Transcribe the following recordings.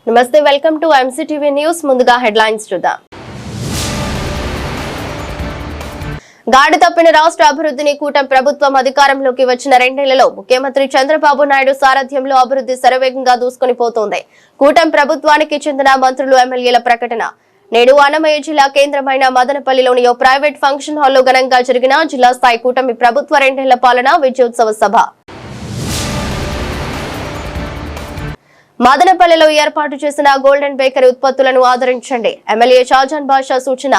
నమస్తే, welcome to MCTV news. ముందుగా headlines చూద్దాం. గాడి తప్పిన రాష్ట్ర అభివృద్ధిని కూటమి ప్రభుత్వం అధికారంలోకి వచ్చిన 2 నెలల్లో ముఖ్యమంత్రి చంద్రబాబు నాయుడు సారథ్యంలో అభివృద్ధి శరవేగంగా దూసుకొని పోతోంది. కూటమి ప్రభుత్వానికి చెందిన మంత్రులు, ఎమ్మెల్యేల ప్రకటన. నేడు అన్నమయ్య జిల్లా కేంద్రమైన మదనపల్లిలోని ఓ ప్రైవేట్ ఫంక్షన్ హాల్లో ఘనంగా జరిగిన జిల్లా స్థాయి కూటమి ప్రభుత్వ 2 నెలల పాలన విజయోత్సవ సభ. మదనపల్లిలో ఏర్పాటు చేసిన గోల్డెన్ బేకరీ ఉత్పత్తులను ఆదరించండి. ఎమ్మెల్యే షాజాన్ బాషా సూచన.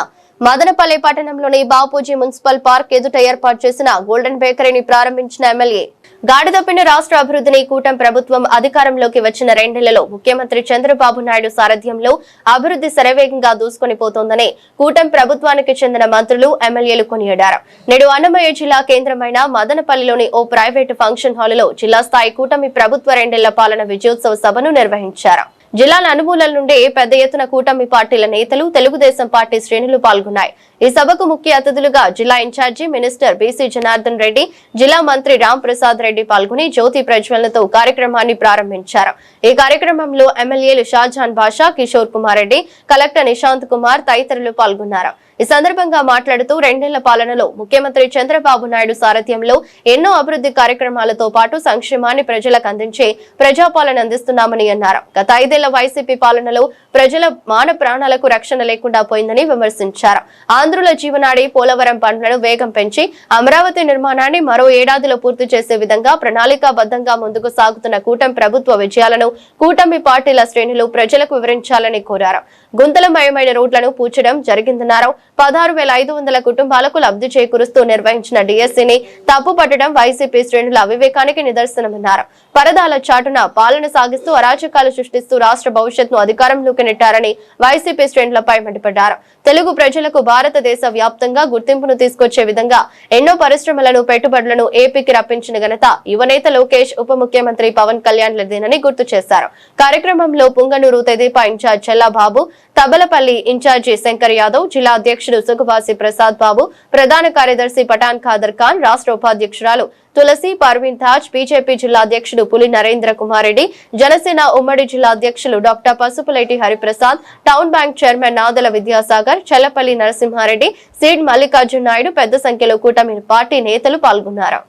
మదనపల్లి పట్టణంలోని బాపూజీ మున్సిపల్ పార్క్ ఎదుట ఏర్పాటు చేసిన గోల్డెన్ బేకరీని ప్రారంభించిన ఎమ్మెల్యే. గాడి తప్పిన రాష్ట్ర అభివృద్ధిని కూటమి ప్రభుత్వం అధికారంలోకి వచ్చిన 2 నెలల్లో ముఖ్యమంత్రి చంద్రబాబు నాయుడు సారథ్యంలో అభివృద్ధి శరవేగంగా దూసుకొని పోతోందని కూటమి ప్రభుత్వానికి చెందిన మంత్రులు, ఎమ్మెల్యేలు కొనియాడారు. నేడు అన్నమయ్య జిల్లా కేంద్రమైన మదనపల్లిలోని ఓ ప్రైవేటు ఫంక్షన్ హాలులో జిల్లా స్థాయి కూటమి ప్రభుత్వ 2 నెలల పాలన విజయోత్సవ సభను నిర్వహించారు. జిల్లా నలుమూలల నుండి పెద్ద ఎత్తున కూటమి పార్టీల నేతలు, తెలుగుదేశం పార్టీ శ్రేణులు పాల్గొన్నాయి. ఈ సభకు ముఖ్య అతిథులుగా జిల్లా ఇన్ఛార్జి మినిస్టర్ బీసీ జనార్దన్ రెడ్డి, జిల్లా మంత్రి రామ్ ప్రసాద్ రెడ్డి పాల్గొని జ్యోతి ప్రజ్వలనతో కార్యక్రమాన్ని ప్రారంభించారు. ఈ కార్యక్రమంలో ఎమ్మెల్యేలు షాజాన్ బాషా, కిషోర్ కుమార్ రెడ్డి, కలెక్టర్ నిశాంత్ కుమార్ తదితరులు పాల్గొన్నారు. ఈ సందర్భంగా మాట్లాడుతూ 2 నెలల పాలనలో ముఖ్యమంత్రి చంద్రబాబు నాయుడు సారథ్యంలో ఎన్నో అభివృద్ధి కార్యక్రమాలతో పాటు సంక్షేమాన్ని ప్రజలకు అందించే ప్రజాపాలన అందిస్తున్నామని అన్నారు. గత 5 ఏళ్ల వైసీపీ పాలనలో ప్రజల మాన ప్రాణాలకు రక్షణ లేకుండా పోయిందని విమర్శించారు. ఆంధ్రుల జీవనాడి పోలవరం పనులను వేగం పెంచి అమరావతి నిర్మాణాన్ని మరో ఏడాదిలో పూర్తి చేసే విధంగా ప్రణాళికాబద్ధంగా ముందుకు సాగుతున్న కూటమి ప్రభుత్వ విజయాలను కూటమి పార్టీల శ్రేణులు ప్రజలకు వివరించాలని కోరారు. గుంతలమయమైన రోడ్లను పూడ్చడం జరిగిందన్నారు. 16,500 కుటుంబాలకు లబ్ధి చేకూరుస్తూ నిర్వహించిన డిఎస్సీని తప్పుపట్టడం వైసీపీ శ్రేణుల అవివేకానికి నిదర్శనమన్నారు. పరదాల చాటున పాలన సాగిస్తూ అరాచకాలు సృష్టిస్తూ రాష్ట్ర భవిష్యత్తును అధికారంలోకి నెట్టారని వైసీపీ శ్రేణులపై మండిపడ్డారు. తెలుగు ప్రజలకు భారతదేశ వ్యాప్తంగా గుర్తింపును తీసుకొచ్చే విధంగా ఎన్నో పరిశ్రమలను, పెట్టుబడులను ఏపీకి రప్పించిన ఘనత యువనేత లోకేష్, ఉప ముఖ్యమంత్రి పవన్ కళ్యాణ్ లదేనని గుర్తు చేశారు. కార్యక్రమంలో పుంగనూరు తెదేపా ఇన్ఛార్జ్ చెల్లాబాబు, తబలపల్లి ఇన్ఛార్జి శంకర్ యాదవ్, జిల్లా అధ్యక్షుడు సుఖవాసి ప్రసాద్ బాబు, ప్రధాన కార్యదర్శి పఠాన్ ఖాదర్ ఖాన్, రాష్ట్ర ఉపాధ్యక్షురాలు తులసి పర్వీన్ తాజ్, బీజేపీ జిల్లా అధ్యక్షుడు పులి నరేంద్ర కుమార్ రెడ్డి, జనసేన ఉమ్మడి జిల్లా అధ్యక్షులు doctor Pasupuleti Hariprasad, town bank chairman Nadala Vidyasagar, Challapalli Narasimhareddy, సీడ్ మల్లికార్జున నాయుడు పెద్ద సంఖ్యలో కూటమి పార్టీ నేతలు పాల్గొన్నారు.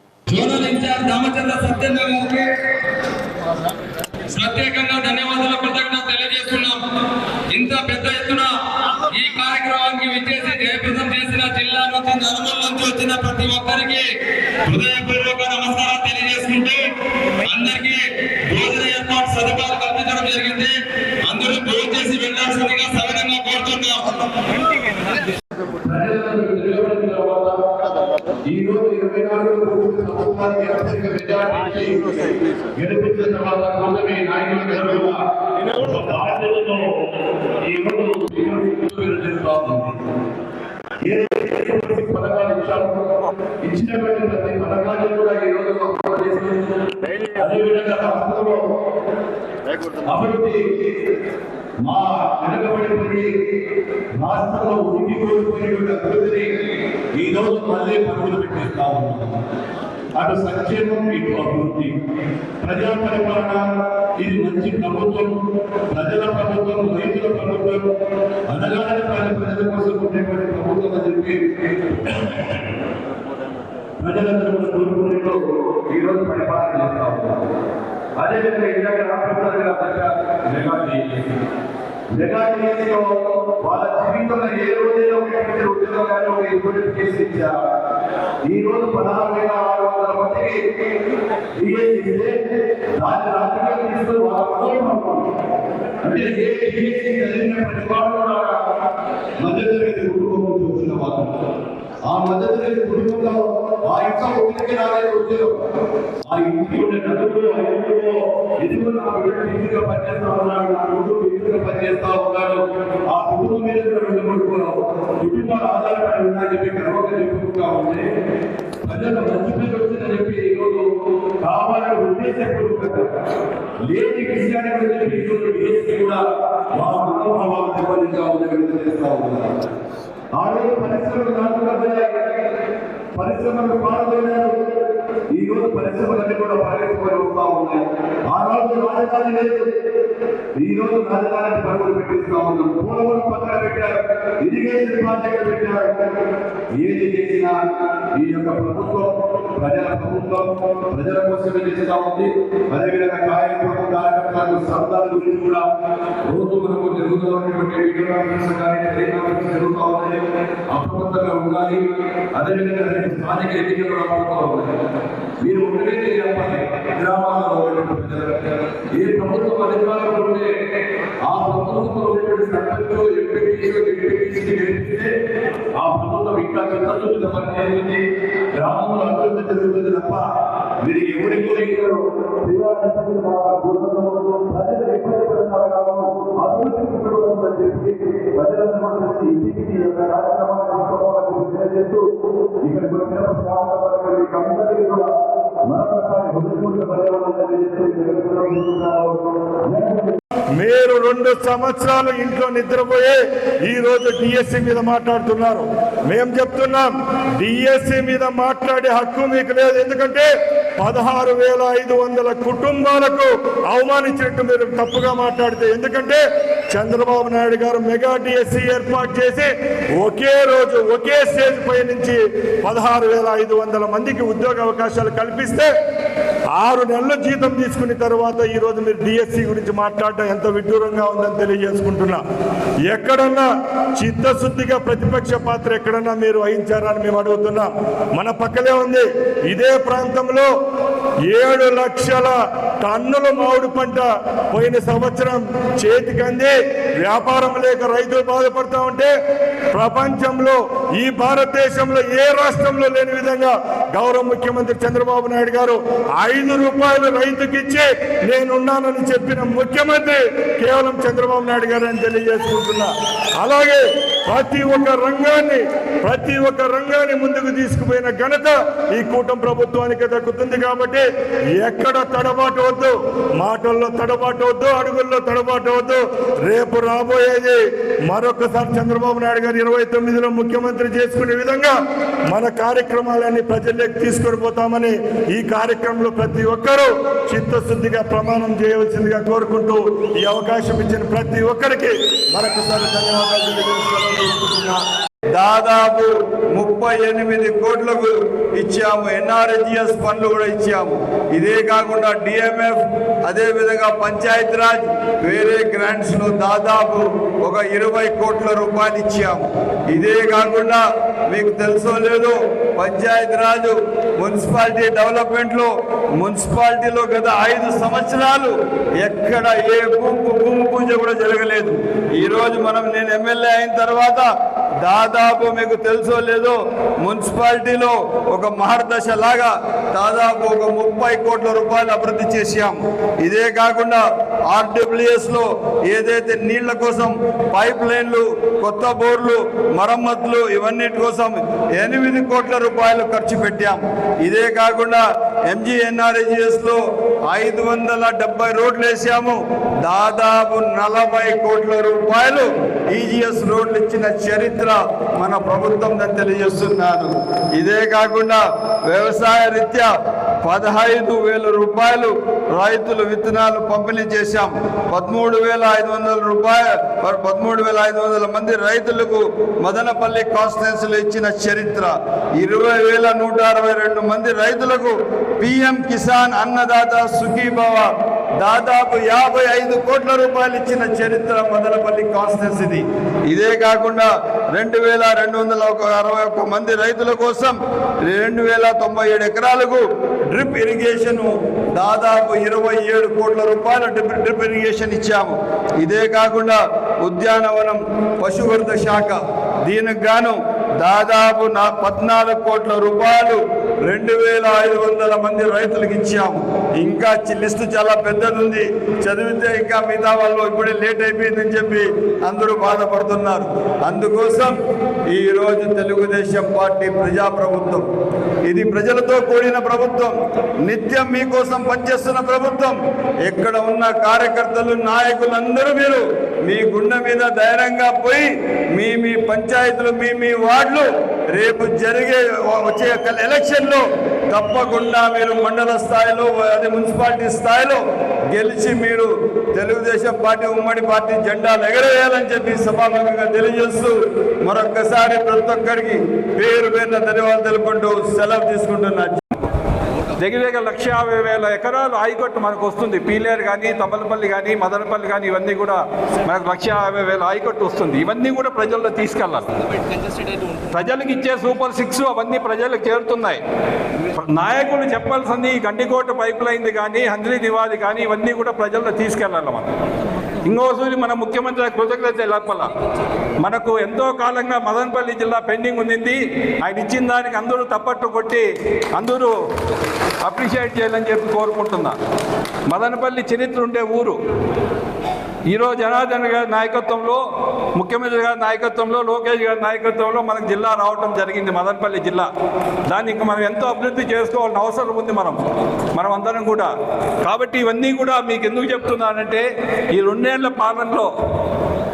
ప్రత్యేకంగా ధన్యవాదాలు, కృతజ్ఞతలు తెలియజేస్తున్నాం. ఇంత పెద్ద ఎత్తున ఈ కార్యక్రమానికి విచ్చేసి జయప్రదం చేసిన జిల్లా నుంచి, నలుమూల నుంచి వచ్చిన ప్రతి ఒక్కరికి హృదయపూర్వక నమస్కారాలు తెలియజేసుకుంటూ అందరికీ భోజన ఏర్పాటు సదుపాయాలు కల్పించడం జరిగింది. అందరూ భోజనం చేసి వెళ్లాల్సిందిగా సవినంగా కోరుతున్నాం. ఇచ్చినటువంటి ప్రతి పథకాన్ని కూడా ఈ రోజు అదేవిధంగా రాష్ట్రంలో అభివృద్ధి మా వెనుకబడిపోయి రాష్ట్రంలో ఉనికి కోల్పోయినటువంటి అభివృద్ధిని ఈ రోజు మళ్ళీ పరుగులు పెట్టేస్తా ఉన్నాం. అటు సంక్షేమం, ఇటు అభివృద్ధి, ప్రజా పరిపాలన. ఇది మంచి ప్రభుత్వం, ప్రజల ప్రభుత్వం, రైతుల ప్రభుత్వం, అనగానే ప్రజల కోసం ఉండేటువంటి ప్రభుత్వం అని చెప్పి ప్రజలందరూ కోరుకునేలో ఈ రోజు పరిపాలన చేస్తా ఉన్నారు. అదేవిధంగా ఇందాక రామప్రసాద్ గారు మెగా డిఎస్సీలో వాళ్ళ జీవితంలో ఏ రోజైనా ఒక ఉద్యోగాన్ని ఒక ఇంపార్టెంట్ కేసు ఇచ్చారు. ఈ రోజు 16,600 మందికి డిఎస్సీ ఇస్తే దాన్ని రాజకీయాలు తీసుకొని అంటే ఏ డిఎస్సీ చదివిన ప్రతి వాళ్ళు కూడా మధ్యతరగతి కుటుంబం చూస్తున్న వాళ్ళు. ఆ మధ్యతరగతి కుటుంబంలో ఆ ఇంట్లో ఒకరికి రాలేదు ఉద్యోగం. ఆ ఇంటి ఉండే నలుగురు, 5 ఎదుగు నా బిడ్డ ఇంటిగా పనిచేస్తా ఉన్నాడు, నా కుటుంబం ఇంటిగా పనిచేస్తా ఉన్నాడు. ఆ కుటుంబం మీద వెళ్ళబడుకోవడం, కుటుంబాలు ఆధారపడి ఉన్నాయని చెప్పి గర్వంగా చెప్పుకుంటా ఉంది. ప్రజలు మంచి పేరు వచ్చిందని చెప్పి ఈరోజు కావాలని ఉద్దేశపూర్వకంగా లేని విషయాన్ని చెప్పి ఈరోజు డిఎస్సీ కూడా మా మనోభావాలు దెబ్బతింటా ఉందని చేస్తా ఉన్నారు. ఆ రోజు పరిశ్రమలు నాటుగా పరిశ్రమలు పాల్గొన్నారు. ఈ రోజు పరిశ్రమలన్నీ కూడా పరిగెత్తుకొని వస్తూ ఉన్నాయి. ఆ రోజు రాజధాని లేదు, ఈ రోజు రాజధాని పరుగులు పెట్టిస్తూ ఉన్నాం. పోలవరం పక్కన పెట్టారు, ఇరిగేషన్ ప్రాజెక్టు పెట్టారు. ఏది చేసినా ఈ యొక్క ప్రభుత్వం ప్రజల ప్రభుత్వం ప్రజల కోసమే చేస్తూ ఉంది. అదేవిధంగా కార్యకర్తలకు సంతాల గురించి కూడా రోజు మనకు జరుగుతున్నటువంటి జరుగుతూ ఉన్నాయి. అప్రమత్తంగా ఉండాలి. అదేవిధంగా స్థానిక ఎన్నికలు రాబోతూ ఉన్నాయి. మీరు ఒకటే చెప్పాలి, గ్రామాల్లో ఏ ప్రభుత్వం అధికారంలో ఉంటే ఆ ప్రభుత్వంలో ఉన్నటువంటి సర్పంచ్ ఎంపీటీసీ గెలిపిస్తే ఆ ప్రభుత్వం ఇంకా చిత్తశుద్ధిగా పనిచేస్తుంది, గ్రామంలో అభివృద్ధి జరుగుతుంది తప్ప మీరు ఎవరికో ప్రజలు ఇబ్బంది పడుతున్నారు కావడం అభివృద్ధి కుటుంబం చెప్పి ప్రజలందరూ ఇంటికి యొక్క కార్యక్రమాన్ని తెలియజేస్తూ ఇక్కడికి వచ్చిన అందరికీ కూడా మరొకసారి హృదయపూర్వక ధన్యవాదాలు తెలియజేస్తూ మీరు 2 సంవత్సరాలు ఇంట్లో నిద్రపోయే ఈ రోజు డిఎస్సి మీద మాట్లాడుతున్నారు. మేము చెప్తున్నాం, డిఎస్సి మీద మాట్లాడే హక్కు మీకు లేదు. ఎందుకంటే 16,500 కుటుంబాలకు అవమానించినట్టు మీరు తప్పుగా మాట్లాడితే. ఎందుకంటే చంద్రబాబు నాయుడు గారు మెగా డిఎస్సి ఏర్పాటు చేసి ఒకే రోజు ఒకే స్టేజ్ పై నుంచి 16,500 మందికి ఉద్యోగ అవకాశాలు కల్పిస్తే 6 నెలల జీతం తీసుకున్న తర్వాత ఈ రోజు మీరు డిఎస్సి గురించి మాట్లాడడం ఎంత విడ్డూరంగా ఉందని తెలియజేసుకుంటున్నా. ఎక్కడన్నా చిత్తశుద్ధిగా ప్రతిపక్ష పాత్ర ఎక్కడన్నా మీరు వహించారని మేము అడుగుతున్నాం. మన పక్కనే ఉంది, ఇదే ప్రాంతంలో 7 లక్షల టన్నుల మామిడి పంట పోయిన సంవత్సరం చేతికంది. వ్యాపారం లేక రైతులు బాధపడతా ఉంటే ప్రపంచంలో ఈ భారతదేశంలో ఏ రాష్ట్రంలో లేని విధంగా గౌరవ ముఖ్యమంత్రి చంద్రబాబు నాయుడు గారు 5 రూపాయలు రైతుకిచ్చి నేనున్నానని చెప్పిన ముఖ్యమంత్రి కేవలం చంద్రబాబు నాయుడు గారు అని తెలియజేసుకుంటున్నా. అలాగే ప్రతి ఒక్క రంగాన్ని ముందుకు తీసుకుపోయిన ఘనత ఈ కూటమి ప్రభుత్వానికి దక్కుతుంది. కాబట్టి ఎక్కడ తడబాటు వద్దు, మాటల్లో తడబాటు వద్దు, అడుగుల్లో తడబాటు వద్దు. రేపు రాబోయేది మరొకసారి చంద్రబాబు నాయుడు గారు 29లో ముఖ్యమంత్రి చేసుకునే విధంగా మన కార్యక్రమాలన్నీ ప్రజల్లోకి తీసుకొని పోతామని ఈ కార్యక్రమంలో ప్రతి ఒక్కరూ చిత్తశుద్ధిగా ప్రమాణం చేయవలసిందిగా కోరుకుంటూ ఈ అవకాశం ఇచ్చిన ప్రతి ఒక్కరికి మరొకసారి ధన్యవాదాలు తెలియజేస్తున్నా. దాదాపు 38 కోట్లకు ఇచ్చాము. ఎన్ఆర్జిఎస్ ఫండ్లు కూడా ఇచ్చాము. ఇదే కాకుండా డిఎంఎఫ్, అదేవిధంగా పంచాయత్ రాజ్ వేరే గ్రాంట్స్ లో దాదాపు ఒక 20 కోట్ల రూపాయలు ఇచ్చాము. ఇదే కాకుండా మీకు తెలుసో లేదో, పంచాయత్ రాజ్ మున్సిపాలిటీ డెవలప్మెంట్ లో మున్సిపాలిటీలో గత 5 సంవత్సరాలు ఎక్కడ ఏ భూమి పూజ కూడా జరగలేదు. ఈ రోజు నేను ఎమ్మెల్యే అయిన తర్వాత దాదాపు మీకు తెలుసో లేదో మున్సిపాలిటీలో ఒక మహర్దశ లాగా దాదాపు ఒక 30 కోట్ల రూపాయలు అభివృద్ధి చేశాం. ఇదే కాకుండా ఆర్డబ్ల్యూఎస్ లో ఏదైతే నీళ్ల కోసం పైప్ లైన్లు, కొత్త బోర్లు, మరమ్మతులు ఇవన్నిటి కోసం 8 కోట్ల రూపాయలు ఖర్చు పెట్టాం. ఇదే కాకుండా ఎంజీఎన్ఆర్జిఎస్ లో 570 రోడ్లు వేసాము. దాదాపు 40 కోట్ల రూపాయలు ఈజీఎస్ రోడ్లు ఇచ్చిన చరిత్ర మన ప్రభుత్వం తెలియజేస్తున్నాను. ఇదే కాకుండా వ్యవసాయ రీత్యా 15,000 రూపాయలు రైతులు విత్తనాలు పంపిణీ చేశాం. 13,500 మంది రైతులకు మదనపల్లి కాన్స్టిట్యున్సీలో ఇచ్చిన చరిత్ర. 20,162 మంది రైతులకు పిఎం కిసాన్ అన్నదాత సుఖీభవ దాదాపు 55 కోట్ల రూపాయలు ఇచ్చిన చరిత్ర మదనపల్లి కాన్స్టిట్యున్సీది. ఇదే కాకుండా 2,261 మంది రైతుల కోసం 2,097 ఎకరాలకు డ్రిప్ ఇరిగేషన్ దాదాపు 27 కోట్ల రూపాయల డ్రిప్ ఇరిగేషన్ ఇచ్చాము. ఇదే కాకుండా ఉద్యానవనం, పశువర్ధ శాఖ దీనికి గాను దాదాపు 14 కోట్ల రూపాయలు 2,500 మంది రైతులకు ఇచ్చాము. ఇంకా లిస్టు చాలా పెద్దది ఉంది, చదివితే ఇంకా మిగతా వాళ్ళు ఇప్పుడే లేట్ అయిపోయిందని చెప్పి అందరూ బాధపడుతున్నారు. అందుకోసం ఈరోజు తెలుగుదేశం పార్టీ ప్రజాప్రభుత్వం, ఇది ప్రజలతో కూడిన ప్రభుత్వం, నిత్యం మీకోసం పనిచేస్తున్న ప్రభుత్వం. ఎక్కడ ఉన్న కార్యకర్తలు, నాయకులందరూ మీరు మీ గుండె మీద ధైర్యంగా పోయి మీ పంచాయతీలు, మీ వార్డులు రేపు వచ్చే ఎలక్షన్లో తప్పకుండా మీరు మండల స్థాయిలో అదే మున్సిపాలిటీ స్థాయిలో గెలిచి మీరు తెలుగుదేశం పార్టీ ఉమ్మడి పార్టీ జెండాలు ఎగరేయాలని చెప్పి సభాముఖంగా తెలియజేస్తూ మరొక్కసారి ప్రతి ఒక్కరికి పేరు పేరున ధన్యవాదాలు తెలుపుకుంటూ సెలవు తీసుకుంటున్నాను. దగ్గర 150,000 ఎకరాలు ఆయకట్టు మనకు వస్తుంది. పీలేరు కానీ, తమ్మలపల్లి కానీ, మదనపల్లి కానీ ఇవన్నీ కూడా మనకు 150,000 ఆయకట్టు వస్తుంది. ఇవన్నీ కూడా ప్రజల్లో తీసుకెళ్ళాలి. ప్రజలకు ఇచ్చే సూపర్ 6 అవన్నీ ప్రజలకు చేరుతున్నాయి. నాయకులు చెప్పాల్సింది గండికోట పైప్ లైన్ది కానీ, హంద్రీ దివాది కానీ ఇవన్నీ కూడా ప్రజల్లో తీసుకెళ్ళాలి. మనం ఇంకోసారి మన ముఖ్యమంత్రి కృతజ్ఞత లోపల మనకు ఎంతో కాలంగా మదనపల్లి జిల్లా పెండింగ్ ఉంది. ఆయన ఇచ్చిన దానికి అందరూ తప్పట్టు కొట్టి అందరూ అప్రిషియేట్ చేయాలని చెప్పి కోరుకుంటున్నా. మదనపల్లి చరిత్ర ఉండే ఊరు. ఈరోజు జనార్దన్ గారి నాయకత్వంలో, ముఖ్యమంత్రి గారి నాయకత్వంలో, లోకేష్ గారి నాయకత్వంలో మనకు జిల్లా రావడం జరిగింది, మదనపల్లి జిల్లా. దాన్ని ఇంకా మనం ఎంతో అభివృద్ధి చేసుకోవాల్సిన అవసరం ఉంది మనం అందరం కూడా. కాబట్టి ఇవన్నీ కూడా మీకు ఎందుకు చెప్తున్నానంటే ఈ 2 ఏళ్ల పాలనలో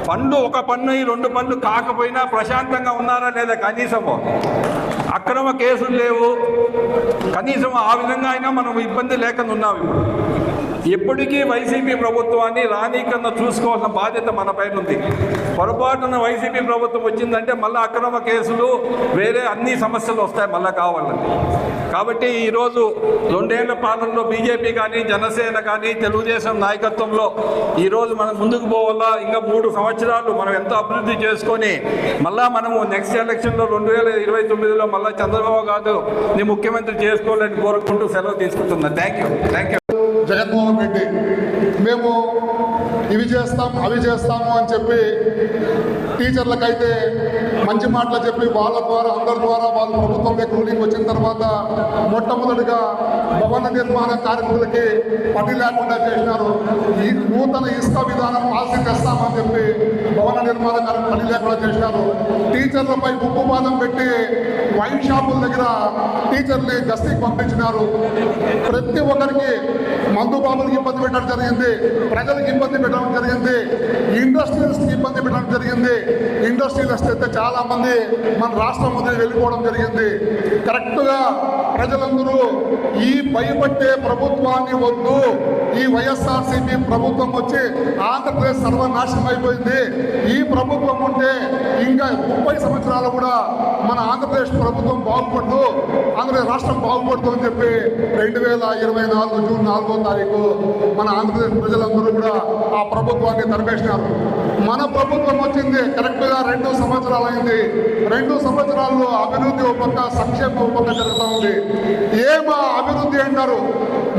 పనులు, ఒక పన్ను ఈ 2 పనులు కాకపోయినా ప్రశాంతంగా ఉన్నారా లేదా, కనీసము అక్రమ కేసులు లేవు, కనీసం ఆ విధంగా అయినా మనం ఇబ్బంది లేకుండా ఉన్నాం. ఎప్పటికీ వైసీపీ ప్రభుత్వాన్ని రానీకన్నా చూసుకోవాల్సిన బాధ్యత మన పైన ఉంది. పొరపాటున వైసీపీ ప్రభుత్వం వచ్చిందంటే మళ్ళీ అక్రమ కేసులు, వేరే అన్ని సమస్యలు వస్తాయి మళ్ళీ కావాలని. కాబట్టి ఈరోజు 2 ఏళ్ల పాలనలో బీజేపీ కానీ, జనసేన కానీ, తెలుగుదేశం నాయకత్వంలో ఈరోజు మనం ముందుకు పోవాలా. ఇంకా 3 సంవత్సరాలు మనం ఎంతో అభివృద్ధి చేసుకొని మళ్ళా మనము నెక్స్ట్ ఎలక్షన్లో 2029లో మళ్ళీ చంద్రబాబు గారు ముఖ్యమంత్రి చేసుకోవాలని కోరుకుంటూ సెలవు తీసుకుంటున్నాను. Thank you. జగన్మోహన్ రెడ్డి మేము ఇవి చేస్తాం అవి చేస్తాము అని చెప్పి టీచర్లకైతే మంచి మాటలు చెప్పి వాళ్ళ ద్వారా అందరి ద్వారా వాళ్ళ ప్రభుత్వంలోకి రూలింగ్ వచ్చిన తర్వాత మొట్టమొదటిగా భవన నిర్మాణ కార్మికులకి పని లేకుండా చేసినారు. ఈ నూతన ఇసుక విధానం పాలసీ తెస్తామని చెప్పి భవన నిర్మాణ కార్మికులు పని లేకుండా చేసినారు. టీచర్లపై ఉప్పుపాదం పెట్టి వైన్ షాపుల దగ్గర టీచర్ని గస్తీకి పంపించినారు. ప్రతి ఒక్కరికి మందు బాబులకు ఇబ్బంది పెట్టడం జరిగింది, ప్రజలకు ఇబ్బంది పెట్టడం జరిగింది, ఇండస్ట్రియల్స్కి ఇబ్బంది పెట్టడం జరిగింది. ఇండస్ట్రియలిస్ట్ అయితే చాలా మంది మన రాష్ట్రం వదిలి వెళ్ళిపోవడం జరిగింది. కరెక్ట్గా ప్రజలందరూ ఈ భయపట్టే ప్రభుత్వాన్ని వద్దు, ఈ వైఎస్ఆర్సీపీ ప్రభుత్వం వచ్చి ఆంధ్రప్రదేశ్ సర్వనాశనం అయిపోయింది, ఈ ప్రభుత్వం ఉంటే ఇంకా 30 సంవత్సరాలు కూడా మన ఆంధ్రప్రదేశ్ ప్రభుత్వం బాగుపడదు, ఆంధ్రప్రదేశ్ రాష్ట్రం బాగుపడదు అని చెప్పి 2024 జూన్ 4వ తారీఖు మన ఆంధ్రప్రదేశ్ ప్రజలందరూ కూడా ఆ ప్రభుత్వాన్ని తరిమేసినారు. మన ప్రభుత్వం వచ్చింది కరెక్ట్గా 2 సంవత్సరాలు అయింది. 2 సంవత్సరాల్లో అభివృద్ధి ఒక పక్క, సంక్షేమం ఒక పక్క జరుగుతూ ఉంది. ఏమా అభివృద్ధి అంటారు?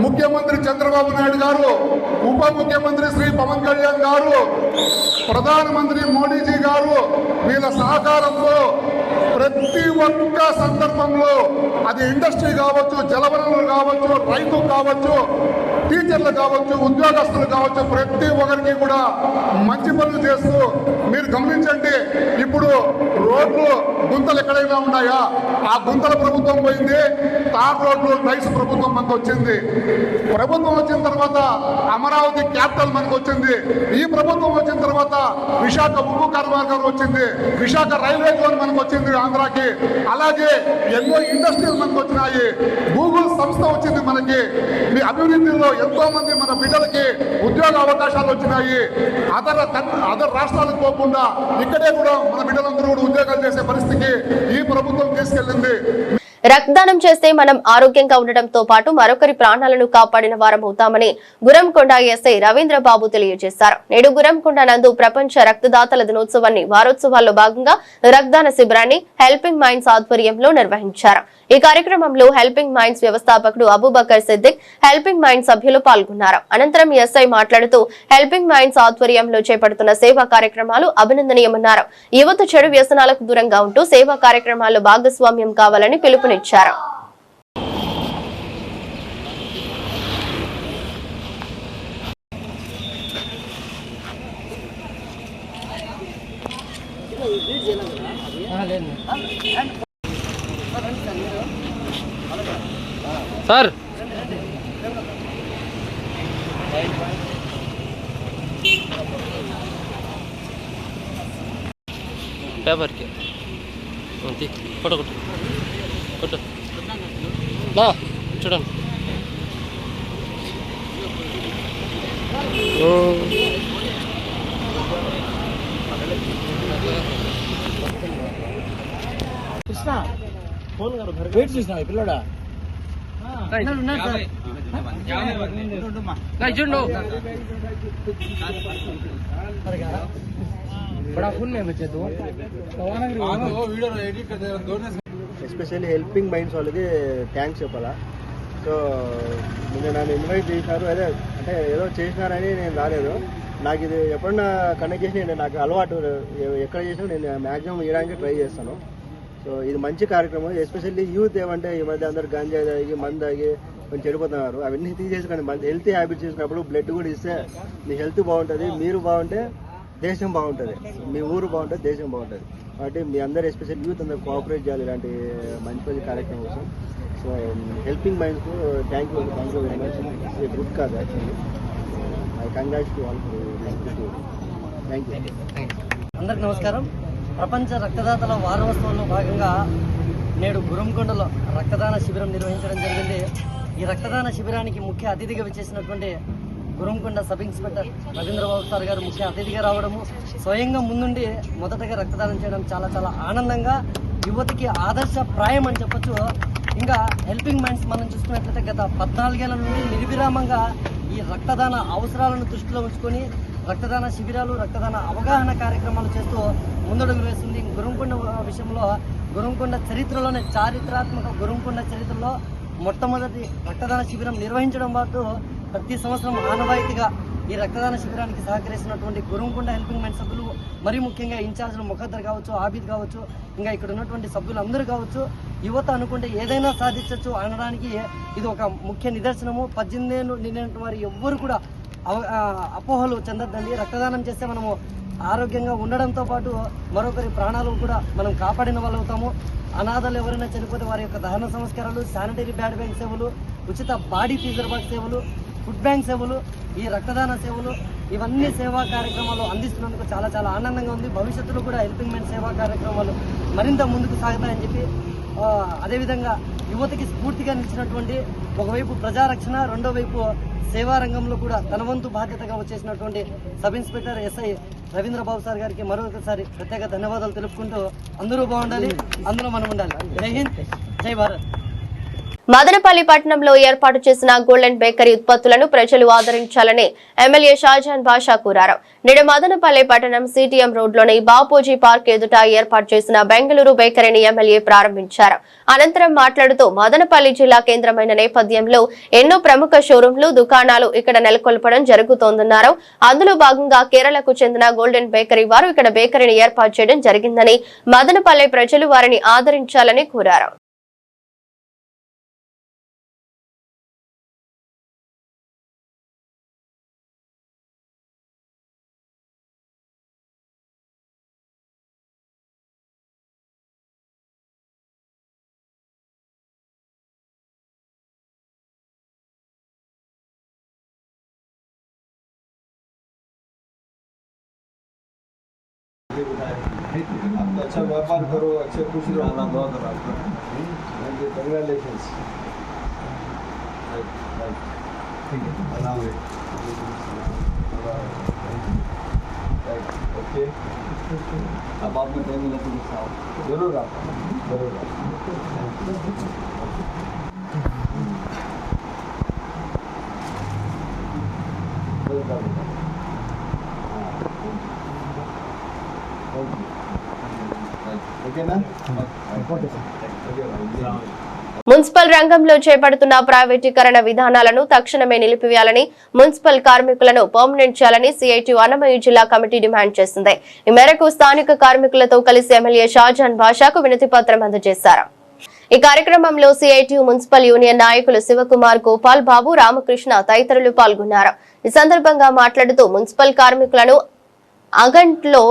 ముఖ్యమంత్రి చంద్రబాబు నాయుడు గారు, ఉప ముఖ్యమంత్రి శ్రీ పవన్ కళ్యాణ్ గారు, ప్రధానమంత్రి మోడీజీ గారు వీళ్ళ సహకారంతో ప్రతి ఒక్క సందర్భంలో అది ఇండస్ట్రీ కావచ్చు, జలవనరులు కావచ్చు, రైతు కావచ్చు, టీచర్లు కావచ్చు, ఉద్యోగస్తులు కావచ్చు, ప్రతి ఒక్కరికి కూడా మంచి పనులు చేస్తూ మీరు గమనించండి. ఇప్పుడు రోడ్లు గుంతలు ఎక్కడైనా ఉన్నాయా? ఆ గుంతల ప్రభుత్వం పోయింది, తార్ రోడ్లు రైస్ ప్రభుత్వం మనకు వచ్చింది. ప్రభుత్వం వచ్చిన తర్వాత అమరావతి క్యాపిటల్ మనకు వచ్చింది. ఈ ప్రభుత్వం వచ్చిన తర్వాత విశాఖ ఉక్కు కర్మాగారం వచ్చింది, విశాఖ రైల్వే జోన్ మనకు వచ్చింది ఆంధ్రాకి. అలాగే ఎన్నో ఇండస్ట్రీలు మనకు వచ్చినాయి, గూగుల్ సంస్థ వచ్చింది మనకి. మీ అభివృద్ధిలో ఎంతో మంది మన బిడ్డలకి ఉద్యోగ అవకాశాలు వచ్చినాయి. అదర్ రాష్ట్రాలకు పోకుండా ఇక్కడే కూడా మన బిడ్డలందరూ కూడా ఉద్యోగాలు చేసే పరిస్థితికి ఈ ప్రభుత్వం తీసుకెళ్ళింది. రక్తదానం చేస్తే మనం ఆరోగ్యంగా ఉండటంతో పాటు మరొకరి ప్రాణాలను కాపాడిన వారం అవుతామని గురంకొండ ఎస్ఐ రవీంద్రబాబు తెలియజేశారు. నేడు గురంకొండ నందు ప్రపంచ రక్తదాతల దినోత్సవాన్ని వారోత్సవాల్లో భాగంగా రక్తదాన శిబిరాన్ని హెల్పింగ్ మైండ్స్ ఆధ్వర్యంలో నిర్వహించారు. ఈ కార్యక్రమంలో హెల్పింగ్ మైండ్స్ వ్యవస్థాపకుడు అబూబకర్ సిద్దిక్, హెల్పింగ్ మైండ్స్ సభ్యులు పాల్గొన్నారు. అనంతరం ఎస్ఐ మాట్లాడుతూ హెల్పింగ్ మైండ్స్ ఆధ్వర్యంలో చేపడుతున్న సేవా కార్యక్రమాలు అభినందనీయమన్నారు. యువత చెడు వ్యసనాలకు దూరంగా ఉంటూ సేవా కార్యక్రమాల్లో భాగస్వామ్యం కావాలని పిలుపునిచ్చారు. సార్ పేపర్కి ఫోటో కొట్టు చూడండి. కృష్ణ ఫోన్ గారు వెయిట్ చేసినా పిల్లడా చూడు बड़ा फोन में बचे तो ఎస్పెషల్లీ హెల్పింగ్ మైండ్స్ వాళ్ళకి థ్యాంక్స్ చెప్పాలా. సో నిన్న నన్ను ఇన్వైట్ చేసినారు, అదే అంటే ఏదో చేసినారని నేను రాలేదు. నాకు ఇది ఎప్పుడన్నా కండక్ట్ చేసి నేను నాకు అలవాటు, ఎక్కడ చేసినా నేను మ్యాక్సిమం ఇవ్వడానికి ట్రై చేస్తాను. సో ఇది మంచి కార్యక్రమం. ఎస్పెషల్లీ యూత్ ఏమంటే ఈ మధ్య అందరు గాంజా తాగి మందు తాగి కొంచెం చెడిపోతున్నారు. అవన్నీ తీసేసి కానీ మంచి హెల్తీ హ్యాబిట్స్ చేసినప్పుడు బ్లడ్ కూడా ఇస్తే మీ హెల్త్ బాగుంటుంది, మీరు బాగుంటే దేశం బాగుంటుంది, మీ ఊరు బాగుంటుంది, దేశం బాగుంటుంది. కాబట్టి మీ అందరూ ఎస్పెషల్ యూత్ అందరూ కోఆపరేట్ చేయాలి ఇలాంటి మంచి మంచి కార్యక్రమం కోసం. సో హెల్పింగ్ మైండ్స్కు thank you very much. It's good కాదు actually. I congrats to all for thank you. అందరికి నమస్కారం. ప్రపంచ రక్తదాతల వారోత్సవంలో భాగంగా నేడు గురంకొండలో రక్తదాన శిబిరం నిర్వహించడం జరిగింది. ఈ రక్తదాన శిబిరానికి ముఖ్య అతిథిగా విచ్చేసినటువంటి Gurramkonda sub inspector Ravindra Babu sir గారు ముఖ్య అతిథిగా రావడము, స్వయంగా ముందుండి మొదటగా రక్తదానం చేయడం చాలా చాలా ఆనందంగా, యువతికి ఆదర్శప్రాయం అని చెప్పొచ్చు. ఇంకా హెల్పింగ్ మైండ్స్ మనం చూసుకున్నట్లయితే గత 14 ఏళ్ల నుండి నిర్విరామంగా ఈ రక్తదాన అవసరాలను దృష్టిలో ఉంచుకొని రక్తదాన శిబిరాలు, రక్తదాన అవగాహన కార్యక్రమాలు చేస్తూ ముందడుగు వేస్తుంది. గురంకొండ విషయంలో గురంకొండ చరిత్రలోనే చారిత్రాత్మక గురంకొండ చరిత్రలో మొట్టమొదటి రక్తదాన శిబిరం నిర్వహించడం పాటు ప్రతి సంవత్సరం ఆనవాయితీగా ఈ రక్తదాన శిబిరానికి సహకరిస్తున్నటువంటి గురంకొండ హెల్పింగ్ మైండ్ సభ్యులు, మరీ ముఖ్యంగా ఇన్ఛార్జీలు ముఖద్దర్ కావచ్చు, ఆబిద్ కావచ్చు, ఇంకా ఇక్కడ ఉన్నటువంటి సభ్యులు అందరూ కావచ్చు, యువత అనుకుంటే ఏదైనా సాధించవచ్చు అనడానికి ఇది ఒక ముఖ్య నిదర్శనము. 18 ఏళ్ళు నిండిన వారు ఎవ్వరు కూడా అపోహలు చెందొద్దండి. రక్తదానం చేస్తే మనము ఆరోగ్యంగా ఉండడంతో పాటు మరొకరి ప్రాణాలు కూడా మనం కాపాడిన వాళ్ళు అవుతాము. అనాథలు ఎవరైనా చనిపోతే వారి యొక్క దహన సంస్కారాలు, శానిటరీ బ్యాడ్ బ్యాంక్ సేవలు, ఉచిత బాడీ ఫీజర్ బాక్స్ సేవలు, ఫుడ్ బ్యాంక్ సేవలు, ఈ రక్తదాన సేవలు, ఇవన్నీ సేవా కార్యక్రమాలు అందిస్తున్నందుకు చాలా చాలా ఆనందంగా ఉంది. భవిష్యత్తులో కూడా హెల్పింగ్ మైండ్ సేవా కార్యక్రమాలు మరింత ముందుకు సాగుతాయని చెప్పి, అదేవిధంగా యువతకి స్ఫూర్తిగా నిలిచినటువంటి ఒకవైపు ప్రజారక్షణ, రెండో వైపు సేవా రంగంలో కూడా తన వంతు బాధ్యతగా వచ్చేసినటువంటి sub inspector SI Ravindrababu sir గారికి మరొకసారి ప్రత్యేక ధన్యవాదాలు తెలుపుకుంటూ అందరూ బాగుండాలి, అందులో మనం ఉండాలి. జై హింద్, జై భారత్. మదనపల్లి పట్టణంలో ఏర్పాటు చేసిన గోల్డెన్ బేకరీ ఉత్పత్తులను ప్రజలు ఆదరించాలని ఎమ్మెల్యే షాజాన్ బాషా కోరారు. నేడు మదనపల్లి పట్టణం సిటిఎం రోడ్లోని బాపూజీ పార్క్ ఎదుట ఏర్పాటు చేసిన బెంగళూరు బేకరీని ఎమ్మెల్యే ప్రారంభించారు. అనంతరం మాట్లాడుతూ మదనపల్లి జిల్లా కేంద్రమైన నేపథ్యంలో ఎన్నో ప్రముఖ షోరూంలు, దుకాణాలు ఇక్కడ నెలకొల్పడం జరుగుతోందన్నారు. అందులో భాగంగా కేరళకు చెందిన గోల్డెన్ బేకరీ వారు ఇక్కడ బేకరీని ఏర్పాటు చేయడం జరిగిందని, మదనపల్లి ప్రజలు వారిని ఆదరించాలని కోరారు. आप अच्छा व्यापार करो, अच्छे खुश रहो, बहुत कंग्रेचुलेशन. ओके, अब आप में टाइम मिला तो जरूर आप మున్సిపల్ రంగంలో చేపడుతున్న ప్రైవేటీకరణ విధానాలను తక్షణమే నిలిపివేయాలని, మున్సిపల్ కార్మికులను పర్మనెంట్ చేయాలని సిఐటియు అన్నమయ్య జిల్లా కమిటీ డిమాండ్ చేసింది. ఈ మేరకు స్థానిక కార్మికులతో కలిసి ఎమ్మెల్యే షాజాన్ బాషాకు వినతి పత్రం అందజేశారు. ఈ కార్యక్రమంలో సిఐటియు మున్సిపల్ యూనియన్ నాయకులు శివకుమార్, గోపాల్ బాబు, రామకృష్ణ తదితరులు పాల్గొన్నారు. ఈ సందర్భంగా మాట్లాడుతూ మున్సిపల్ కార్మికులను అగంట్లో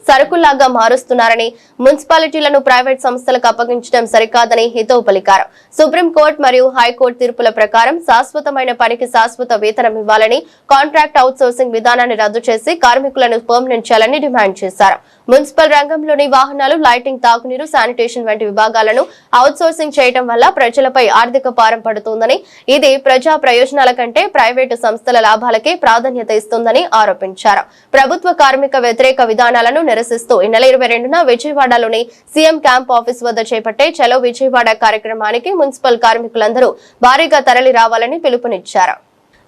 సరుకుల్లాగా మారుస్తున్నారని, మున్సిపాలిటీలను ప్రైవేట్ సంస్థలకు అప్పగించడం సరికాదని హితవు పలికారు. సుప్రీంకోర్టు మరియు హైకోర్టు తీర్పుల ప్రకారం శాశ్వతమైన పనికి శాశ్వత వేతనం ఇవ్వాలని, కాంట్రాక్ట్ అవుట్ సోర్సింగ్ విధానాన్ని రద్దు చేసి కార్మికులను పర్మనెంట్ చేయాలని డిమాండ్ చేశారు. మున్సిపల్ రంగంలోని వాహనాలు, లైటింగ్, తాగునీరు, శానిటేషన్ వంటి విభాగాలను అవుట్ సోర్సింగ్ చేయడం వల్ల ప్రజలపై ఆర్థిక భారం పడుతుందని, ఇది ప్రజా ప్రయోజనాల కంటే ప్రైవేటు సంస్థల లాభాలకే ప్రాధాన్యత ఇస్తుందని ఆరోపించారు. ప్రభుత్వ కార్మిక వ్యతిరేక విధానాలను నిరసిస్తూ ఈ నెల 22న విజయవాడలోని సీఎం క్యాంప్ ఆఫీస్ వద్ద చేపట్టే చలో విజయవాడ కార్యక్రమానికి మున్సిపల్ కార్మికులందరూ భారీగా తరలి రావాలని పిలుపునిచ్చారు.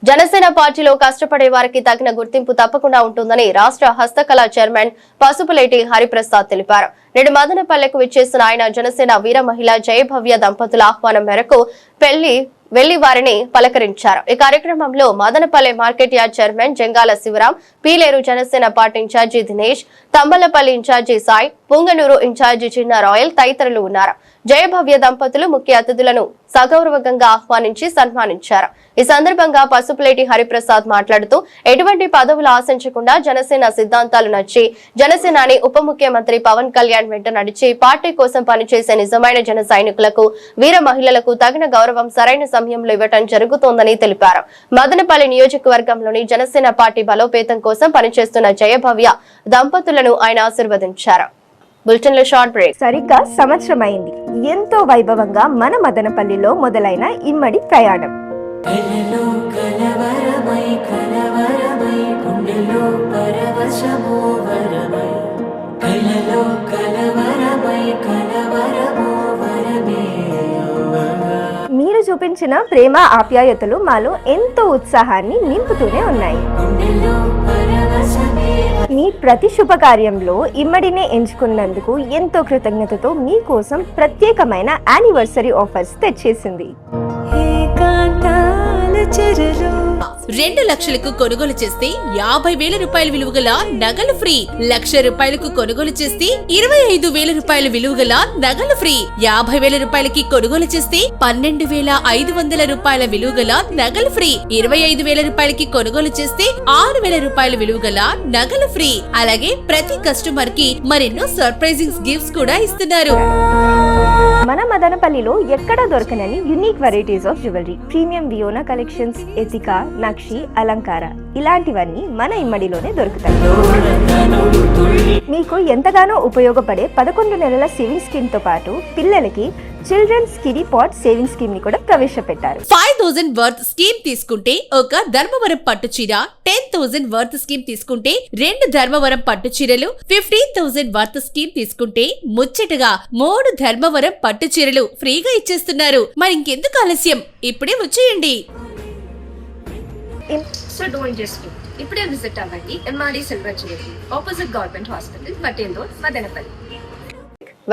జనసేన పార్టీలో కష్టపడే వారికి తగిన గుర్తింపు తప్పకుండా ఉంటుందని రాష్ట్ర హస్తకళ చైర్మన్ పసుపులేటి హరిప్రసాద్ తెలిపారు. నేడు మదనపల్లెకు విచ్చేసిన ఆయన జనసేన వీర మహిళ జయభవ్య దంపతుల ఆహ్వానం మేరకు వెళ్లి వారిని పలకరించారు. ఈ కార్యక్రమంలో Madanapalle market yard chairman Jangala Sivaram, Pileru Janasena party incharge Dinesh, Thamballapalle incharge Sai, Punganur incharge Chinna Rayal తదితరులు ఉన్నారు. జయభవ్య దంపతులు ముఖ్య అతిథులను సగౌరవంగా ఆహ్వానించి సన్మానించారు. ఈ సందర్భంగా పసుపులేటి హరిప్రసాద్ మాట్లాడుతూ ఎటువంటి పదవులు ఆశించకుండా జనసేన సిద్ధాంతాలు నచ్చి జనసేనాని ఉప ముఖ్యమంత్రి పవన్ కళ్యాణ్ వెంట నడిచి పార్టీ కోసం పనిచేసే నిజమైన జన సైనికులకు, వీర మహిళలకు తగిన గౌరవం సరైన సమయంలో ఇవ్వటం జరుగుతోందని తెలిపారు. మదనపల్లి నియోజకవర్గంలోని జనసేన పార్టీ బలోపేతం కోసం పనిచేస్తున్న జయభవ్య దంపతులను ఆయన ఆశీర్వదించారు. బులెటిన్లో షార్ట్ బ్రేక్. సరిగ్గా సంవత్సరం అయింది. ఎంతో వైభవంగా మన మదనపల్లిలో మొదలైన ఇమ్మడి ప్రయాణం. మీరు చూపించిన ప్రేమ ఆప్యాయతలు మాలో ఎంతో ఉత్సాహాన్ని నింపుతూనే ఉన్నాయి. మీ ప్రతి శుభకార్యంలో ఇమ్మడినే ఎంచుకున్నందుకు ఎంతో కృతజ్ఞతతో మీకోసం ప్రత్యేకమైన యానివర్సరీ ఆఫర్స్ తెచ్చేసింది. 2 లక్షలకు కొనుగోలు చేస్తే 50,000 రూపాయల విలువగల నగలు ఫ్రీ. 1,00,000 రూపాయలకు కొనుగోలు చేస్తే 25,000 రూపాయల విలువగల నగలు ఫ్రీ. 50,000 రూపాయలకి కొనుగోలు చేస్తే 12,500 రూపాయల విలువగల నగలు ఫ్రీ. 25,000 రూపాయలకి కొనుగోలు చేస్తే 6,000 రూపాయల విలువగల నగలు ఫ్రీ. అలాగే ప్రతి కస్టమర్ కి మరెన్నో సర్ప్రైజింగ్ గిఫ్ట్స్ కూడా ఇస్తున్నారు. మన మదనపల్లిలో ఎక్కడ దొరకనని unique varieties of jewellery, premium Viona collections, ఎతికా, నక్షి, అలంకార ఇలాంటివన్నీ మన ఇమ్మడిలోనే దొరుకుతాయి. మీకు ఎంతగానో ఉపయోగపడే 11 నెలల సేవింగ్ స్కీమ్ తో పాటు పిల్లలకి children's kiddie pot saving scheme ని కూడా ప్రవేశపెట్టారు. 5,000 వర్త్ స్కీమ్ తీసుకుంటే ఒక ధర్మవరం పట్టు చీర, 10,000 వర్త్ స్కీమ్ తీసుకుంటే 2 ధర్మవరం పట్టు చీరలు, 15,000 వర్త్ స్కీమ్ తీసుకుంటే ముచ్చటగా 3 ధర్మవరం పట్టు చీరలు ఫ్రీగా ఇచ్చేస్తున్నారు. మరి ఇంకెందుకు ఆలస్యం, ఇప్పుడే వచ్చేయండి. సో డోంట్ జస్ట్ ఇప్పుడే విజిట్ అవ్వండి. MRD silver jewellery, opposite government hospital, బట్టేందూర్, మదనపల్లి.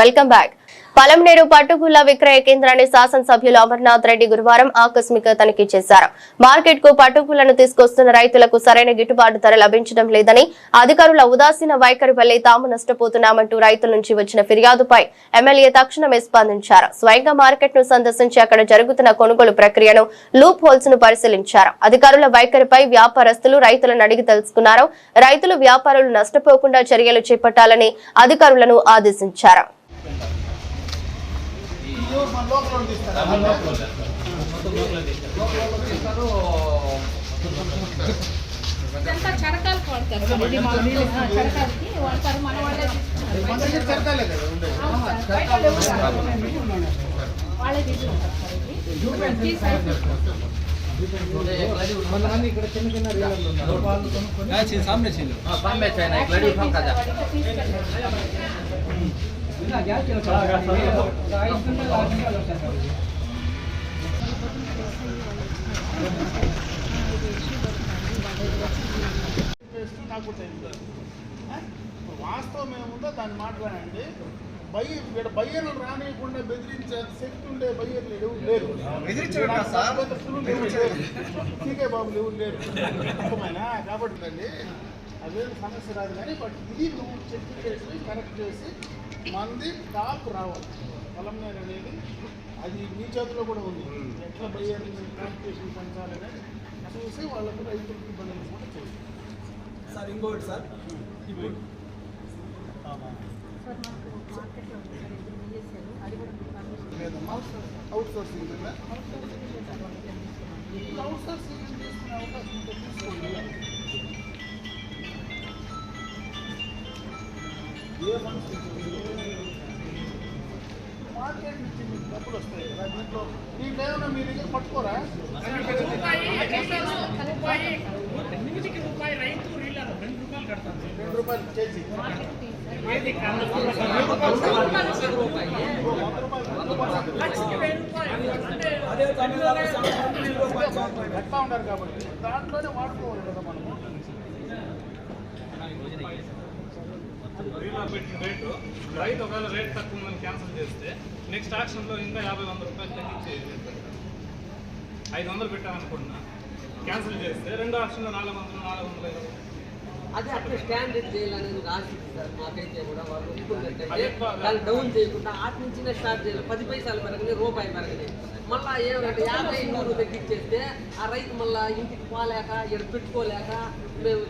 Welcome back. పలంనేరు పట్టుగుళ్ల విక్రయ కేంద్రాన్ని శాసనసభ్యులు అమర్నాథ్ రెడ్డి గురువారం ఆకస్మిక తనిఖీ చేశారు. మార్కెట్ కు పట్టుగుళ్లను తీసుకొస్తున్న రైతులకు సరైన గిట్టుబాటు ధర లభించడం లేదని, అధికారుల ఉదాసీన వైఖరి వల్లే తాము నష్టపోతున్నామంటూ రైతుల నుంచి వచ్చిన ఫిర్యాదుపై ఎమ్మెల్యే తక్షణమే స్పందించారు. స్వయంగా మార్కెట్ ను సందర్శించి అక్కడ జరుగుతున్న కొనుగోలు ప్రక్రియను, లూప్ హోల్స్ ను పరిశీలించారు. అధికారుల వైఖరిపై వ్యాపారస్తులు రైతులను అడిగి తెలుసుకున్నారు. రైతులు, వ్యాపారులు నష్టపోకుండా చర్యలు చేపట్టాలని అధికారులను ఆదేశించారు. వాస్తవం ఏముందో దాన్ని మాట్లాడండి. బయ్యర్లు రానియకుండా బెదిరించే శక్తి ఉండే బయ్యర్లు ఎవరు లేరు. టీకే బాబులు ఎవరు లేరు. కాబట్టి అదేం సమస్య రాదు. కానీ బట్ ఇది నువ్వు చెక్ చేసి కరెక్ట్ చేసి మంది టాప్ రావాలి. పలంనేరు అనేది అది మీ చేతిలో కూడా ఉంది. ఎట్లా బయ్యర్లు కాంపిటీషన్ పెంచాలనేది చూసి వాళ్ళకు రైతులకు ఇబ్బంది కూడా చేయాలి. సార్ ఇంకోటి సార్, ఇప్పుడు అవుట్ సోర్సింగ్ లేదా అవుట్ సోర్సింగ్ తీసుకునే అవకాశం ఉంటే తీసుకోండి. ఏ మనిషి మార్కెట్ నుంచి మీకు డబ్బులు వస్తాయి కదా దీంట్లో ఏమైనా మీ దగ్గర పట్టుకోరా ₹2 కేజీ ఎట్లా ఉన్నారు కాబట్టి దాంట్లోనే వాడుకోవాలి కదా మనము. రేటు రైతు ఒకవేళ రేట్ తక్కువ ఉందని క్యాన్సిల్ చేస్తే నెక్స్ట్ ఆక్షన్లో ఇంకా 50-100 రూపాయలు తగ్గించి 500 పెట్టామనుకుంటున్నా క్యాన్సిల్ చేస్తే రెండో ఆక్షన్లో 400 అదే అట్లా స్టాండర్డ్ చేయాలనేది రాసింది సార్ మాకైతే కూడా వాళ్ళు దాన్ని డౌన్ చేయకుండా ఆటి నుంచి స్టార్ట్ చేయాలి. 10 పైసలు పెరగని రూపాయి పెరగని మళ్ళీ ఏమంటే 50-100 తగ్గించేస్తే ఆ రైతు మళ్ళీ ఇంటికి పోలేక ఇక్కడ పెట్టుకోలేక మేము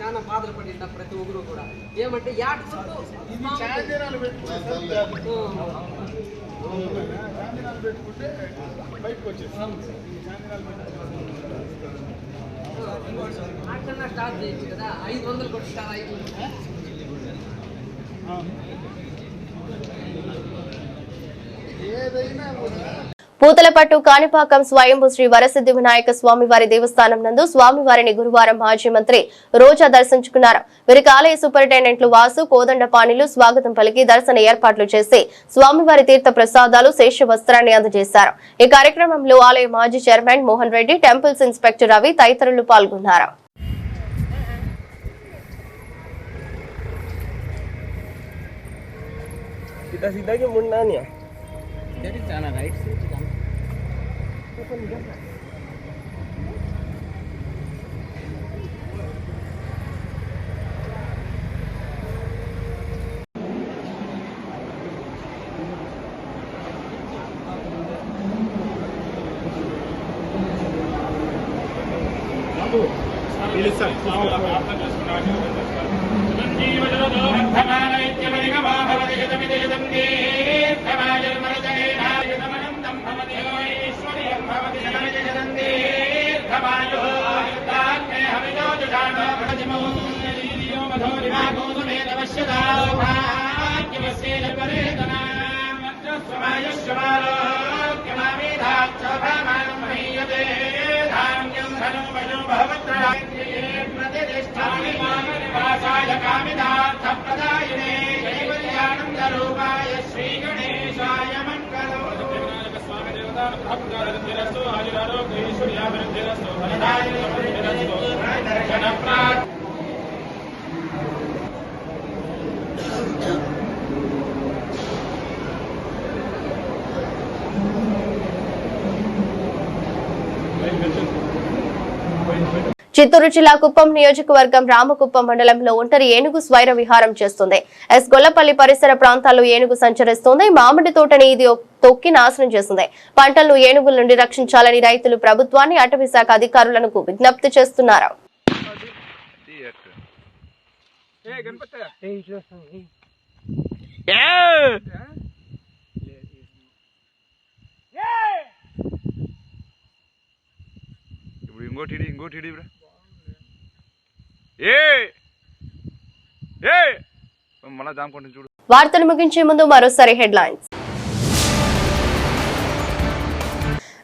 చాలా బాధలు పడింటాం ప్రతి ఒక్కరు కూడా. ఏమంటే పెట్టుకుంటే బయటకు వచ్చేసి అట్లా స్టార్ట్ చేయొచ్చు కదా. 500 కొట్టిస్తారు 500 ఏదైనా పూతలపట్టు కాణిపాకం స్వయంభూ శ్రీ వరసిద్ధి వినాయక స్వామివారి దేవస్థానం నందు స్వామివారిని గురువారం మాజీ మంత్రి రోజా దర్శించుకున్నారు. వీరికి ఆలయ సూపరింటెండెంట్లు వాసు కోదండపాణిలు స్వాగతం పలికి దర్శన ఏర్పాట్లు చేసి స్వామివారి తీర్థ ప్రసాదాలు శేష వస్త్రాన్ని అందజేశారు. ఈ కార్యక్రమంలో ఆలయ మాజీ chairman Mohan Reddy, temples inspector Ravi తదితరులు పాల్గొన్నారు. చిత్తూరు జిల్లా కుప్పం నియోజకవర్గం రామకుప్పం మండలంలో ఒంటరి ఏనుగు స్వైర విహారం చేస్తుంది. ఎస్ గొల్లపల్లి పరిసర ప్రాంతాల్లో ఏనుగు సంచరిస్తోంది. మామిడి తోటని ఇది తొక్కి నాశనం చేస్తుంది. పంటలను ఏనుగుల నుండి రక్షించాలని రైతులు ప్రభుత్వాన్ని, అటవీ శాఖ అధికారులకు విజ్ఞప్తి చేస్తున్నారు. వార్తలు ముగించే ముందు మరోసారి హెడ్లైన్స్.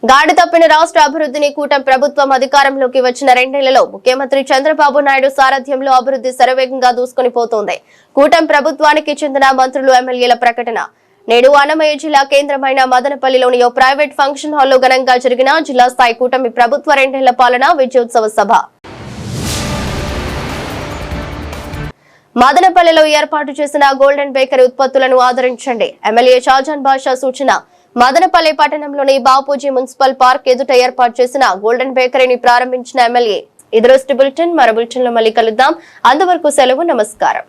గాడి తప్పిన రాష్ట్ర అభివృద్ధిని కూటమి ప్రభుత్వం అధికారంలోకి వచ్చిన 2 నెలల్లో ముఖ్యమంత్రి చంద్రబాబు నాయుడు సారథ్యంలో అభివృద్ధి శరవేగంగా దూసుకొని పోతోంది. కూటమి ప్రభుత్వానికి చెందిన మంత్రులు, ఎమ్మెల్యేల ప్రకటన. నేడు అన్నమయ్య జిల్లా కేంద్రమైన మదనపల్లిలోని ఓ ప్రైవేట్ ఫంక్షన్ హాల్లో ఘనంగా జరిగిన జిల్లా స్థాయి కూటమి ప్రభుత్వ 2 నెలల పాలన విజయోత్సవ సభ. మదనపల్లిలో ఏర్పాటు చేసిన గోల్డెన్ బేకరీ ఉత్పత్తులను ఆదరించండి. ఎమ్మెల్యే షాజాన్ బాషా సూచన. మదనపల్లి పట్టణంలోని బాపూజీ మున్సిపల్ పార్క్ ఎదుట ఏర్పాటు చేసిన గోల్డెన్ బేకరీని ప్రారంభించిన ఎమ్మెల్యే. ఇది రోజు బులెటిన్. మరో బులెటిన్ లో మళ్ళీ కలుద్దాం. అంతవరకు సెలవు. నమస్కారం.